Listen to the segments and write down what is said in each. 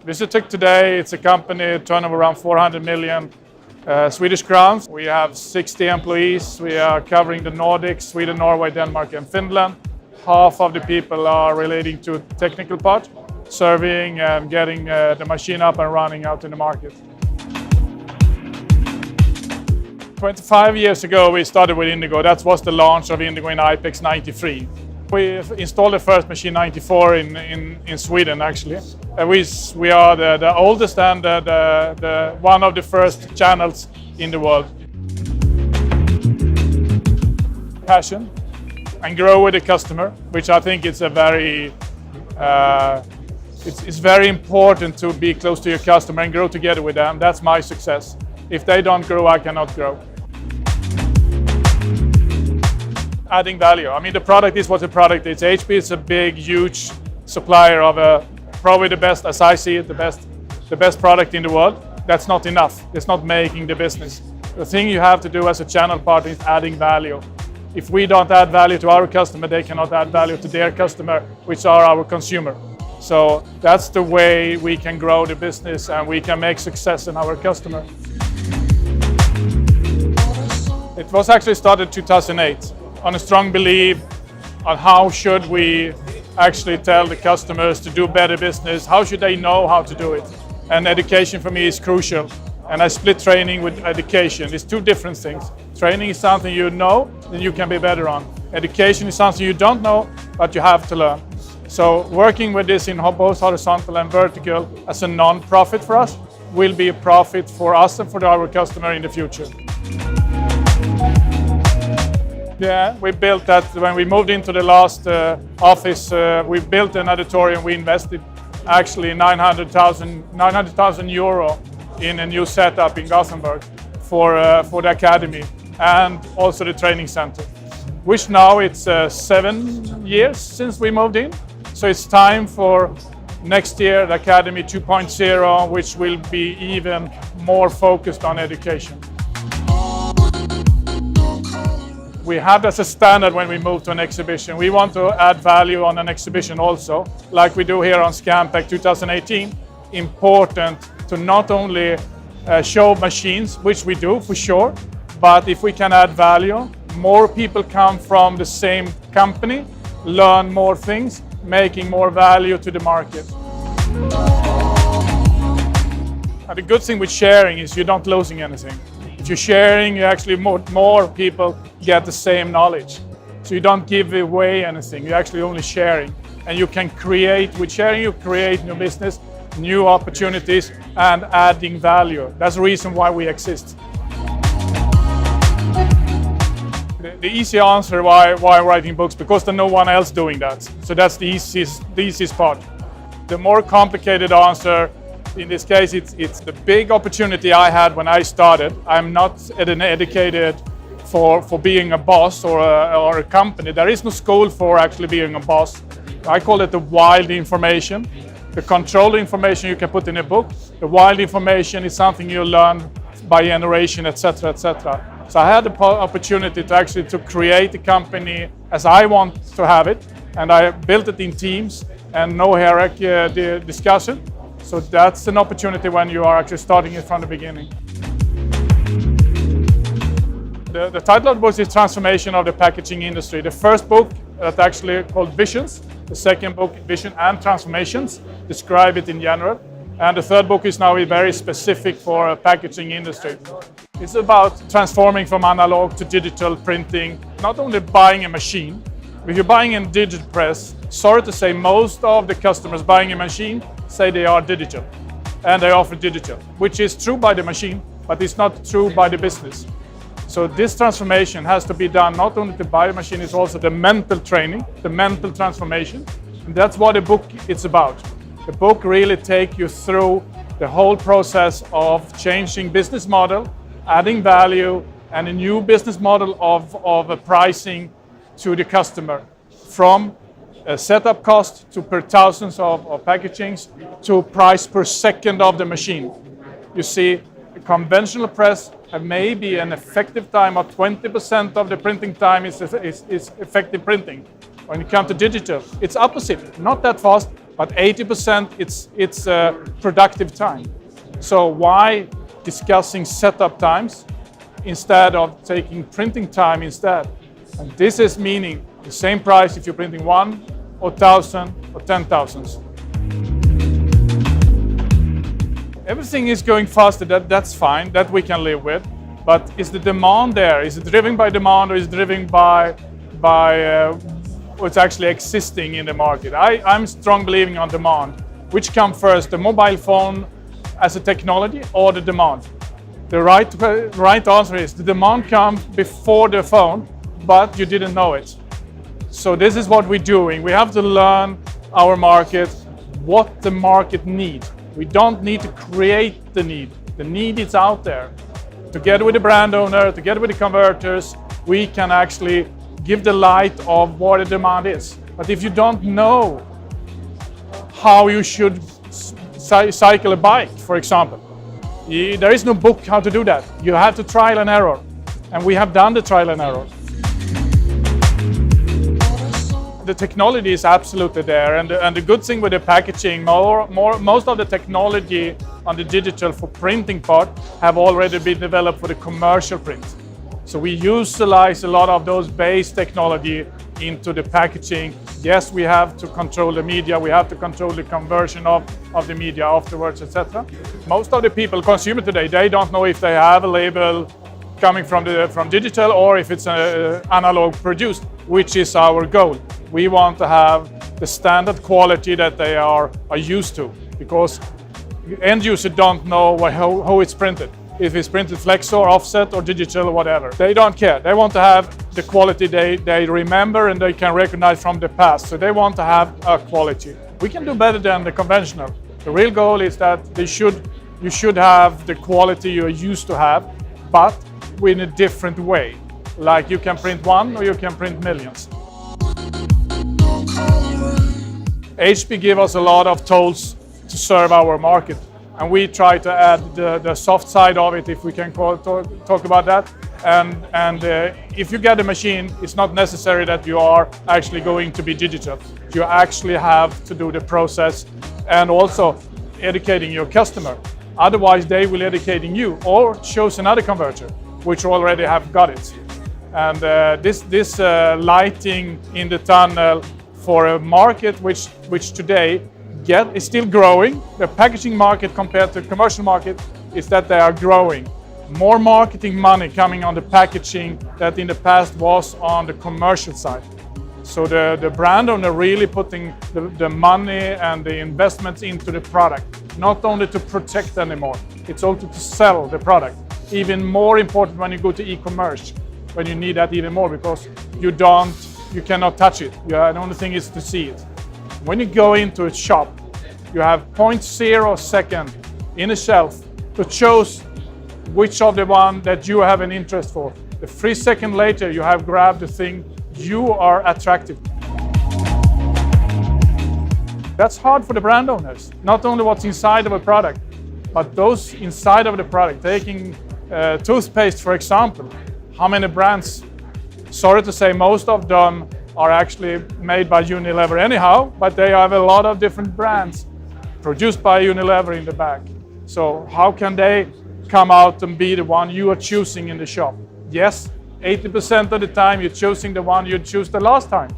Visutech today, it's a company turnover around 400 million Swedish crowns. We have 60 employees. We are covering the Nordics, Sweden, Norway, Denmark and Finland. Half of the people are relating to the technical part, serving and getting the machine up and running out in the market. 25 years ago we started with Indigo. That was the launch of Indigo in IPEX 93. We installed the first machine 94 in Sweden actually. We are the oldest and the one of the first channels in the world. Passion and grow with the customer, which I think is a very it's very important to be close to your customer and grow together with them. That's my success. If they don't grow, I cannot grow. Adding value. I mean, the product is what the product is. HP is a big, huge supplier of probably the best, as I see it, the best product in the world. That's not enough. It's not making the business. The thing you have to do as a channel partner is adding value. If we don't add value to our customer, they cannot add value to their customer, which are our consumer. So that's the way we can grow the business and we can make success in our customer. It was actually started 2008 on a strong belief on how should we actually tell the customers to do better business, how should they know how to do it. And education for me is crucial. And I split training with education. It's two different things. Training is something you know, then you can be better on. Education is something you don't know, but you have to learn. So working with this in both horizontal and vertical as a non-profit for us will be a profit for us and for our customer in the future. Yeah, we built that when we moved into the last office. We built an auditorium. We invested actually 900,000 euro in a new setup in Gothenburg for the academy and also the training center, which now it's 7 years since we moved in. So it's time for next year, the Academy 2.0, which will be even more focused on education. We have as a standard when we move to an exhibition. We want to add value on an exhibition also, like we do here on Scampec 2018. Important to not only show machines, which we do for sure, but if we can add value, more people come from the same company, learn more things, making more value to the market. And the good thing with sharing is you're not losing anything. If you're sharing, you actually more people get the same knowledge. So you don't give away anything, you're actually only sharing. And you can create, with sharing you create new business, new opportunities and adding value. That's the reason why we exist. The easy answer why writing books, because there's no one else doing that. So that's the easiest part. The more complicated answer, in this case, it's the big opportunity I had when I started. I'm not educated for being a boss or a company. There is no school for actually being a boss. I call it the wild information. The controlled information you can put in a book. The wild information is something you learn by generation, etc., etc. So I had the opportunity to create a company as I want to have it, and I built it in teams and no hierarchy discussion. So that's an opportunity when you are actually starting it from the beginning. The title of the book is Transformation of the Packaging Industry. The first book that's actually called Visions. The second book, Vision and Transformations, describe it in general. And the third book is now very specific for a packaging industry. It's about transforming from analog to digital printing, not only buying a machine. If you're buying a digital press, sorry to say, most of the customers buying a machine say they are digital and they offer digital, which is true by the machine, but it's not true by the business. So this transformation has to be done not only to buy a machine, it's also the mental training, the mental transformation. And that's what the book is about. The book really takes you through the whole process of changing business model, adding value, and a new business model of a pricing to the customer, from a setup cost to per thousands of packagings to price per second of the machine. You see, a conventional press have maybe an effective time of 20% of the printing time is effective printing. When you come to digital, it's opposite, not that fast, but 80% it's productive time. So why discussing setup times instead of taking printing time instead? And this is meaning the same price if you're printing 1 or 1,000 or 10,000. Everything is going faster, that's fine, that we can live with. But is the demand there? Is it driven by demand or is it driven by what's actually existing in the market? I'm strong believing on demand. Which comes first, the mobile phone as a technology or the demand? The right answer is the demand comes before the phone, but you didn't know it. So this is what we're doing. We have to learn our market, what the market needs. We don't need to create the need. The need is out there. Together with the brand owner, together with the converters, we can actually give the light of what the demand is. But if you don't know how you should cycle a bike, for example, there is no book how to do that. You have to trial and error. And we have done the trial and error. The technology is absolutely there, and the good thing with the packaging, most of the technology on the digital for printing part have already been developed for the commercial print. So we utilize a lot of those base technology into the packaging. Yes, we have to control the media, we have to control the conversion of the media afterwards, etc. Most of the people, consumer today, they don't know if they have a label coming from digital or if it's analog produced, which is our goal. We want to have the standard quality that they are used to, because end user don't know how it's printed. If it's printed flexo, offset or digital or whatever. They don't care. They want to have the quality they remember and they can recognize from the past. So they want to have a quality. We can do better than the conventional. The real goal is that you should have the quality you're used to have, but in a different way. Like you can print one or you can print millions. HP give us a lot of tools to serve our market, and we try to add the soft side of it, if we can talk about that. And if you get a machine, it's not necessary that you are actually going to be digital. You actually have to do the process and also educating your customer. Otherwise, they will educating you or choose another converter, which already have got it. And this lighting in the tunnel for a market which today is still growing. The packaging market compared to the commercial market is that they are growing. More marketing money coming on the packaging that in the past was on the commercial side. So the brand owner really putting the money and the investments into the product, not only to protect anymore, it's also to sell the product. Even more important when you go to e-commerce, when you need that even more, because you cannot touch it. The only thing is to see it. When you go into a shop, you have 0.0 second in a shelf to choose which of the one that you have an interest for. The 3 seconds later, you have grabbed the thing you are attracted. That's hard for the brand owners. Not only what's inside of a product, but those inside of the product. Taking toothpaste, for example, how many brands? Sorry to say, most of them are actually made by Unilever anyhow, but they have a lot of different brands produced by Unilever in the back. So how can they come out and be the one you are choosing in the shop? Yes, 80% of the time you're choosing the one you chose the last time,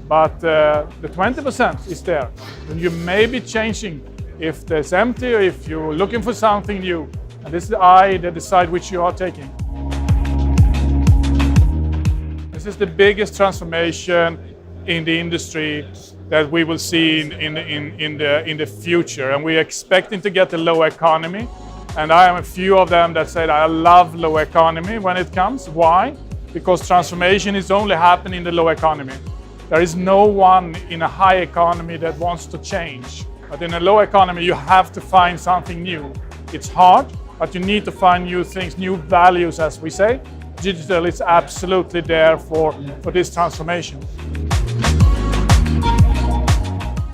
but the 20% is there. And you may be changing if it's empty or if you're looking for something new. And this is the eye that decide which you are taking. This is the biggest transformation in the industry that we will see in the future, and we're expecting to get a low economy. And I am a few of them that said I love low economy when it comes. Why? Because transformation is only happening in the low economy. There is no one in a high economy that wants to change. But in a low economy, you have to find something new. It's hard, but you need to find new things, new values, as we say. Digital is absolutely there for this transformation.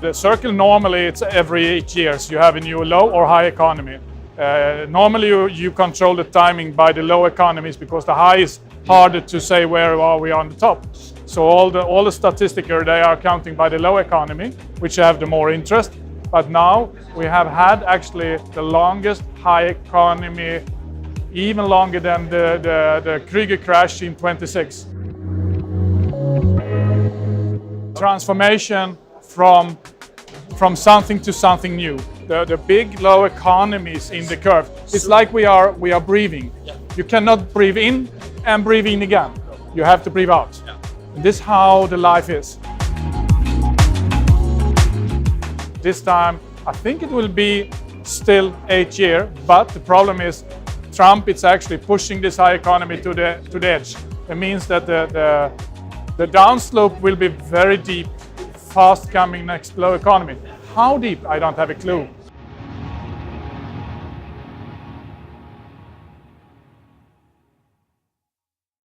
The circle normally it's every 8 years you have a new low or high economy. Normally you control the timing by the low economies because the high is harder to say where are we on the top. So all the statistics they are counting by the low economy, which have the more interest. But now we have had actually the longest high economy, even longer than the Krüger crash in 26. Transformation from something to something new. The big low economies in the curve. It's like we are breathing. You cannot breathe in and breathe in again. You have to breathe out. And this is how the life is. This time, I think it will be still 8 years, but the problem is Trump is actually pushing this high economy to the edge. It means that the downslope will be very deep, fast coming next low economy. How deep? I don't have a clue.